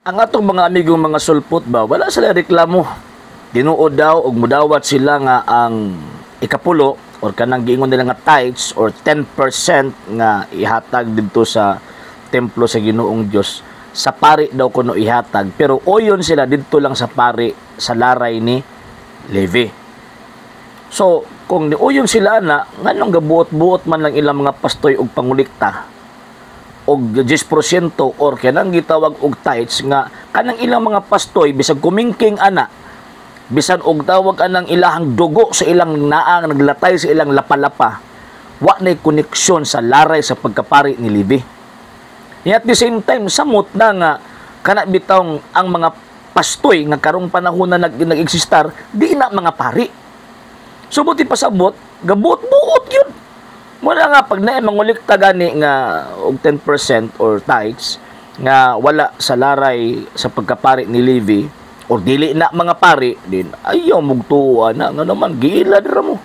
Ang atong mga amigong mga sulpot ba, wala sila reklamo. Tinuod daw og mudawat sila nga ang ikapulo or kanang giingon nila nga tithes or 10% nga ihatag didto sa templo sa Ginoong Dios. Sa pari daw kuno ihatag, pero oyon sila didto lang sa pari sa laray ni Levi. So, kung niuyon sila na, nganong gabuot-buot man lang ilang mga pastoy og pangulikta, og 10% or kanang gitawag og tithes nga kanang ilang mga pastoy bisag kumingking ana bisan og tawag anang ilahang dugo sa ilang naang naglatay sa ilang lapalapa wa nay koneksyon sa laray sa pagkapari ni Levi. At the same time samot na nga kana bitawng ang mga pastoy nga karong panahon na nag-existar di na mga pari. So buti pasabot gabuot-buot yun. Muna nga, pag mangulikta gani nga og 10% or tithes nga wala sa laray sa pagkapari ni Levi or dili na mga pari din, ayaw mugtuwa na nga naman, gila dira mo.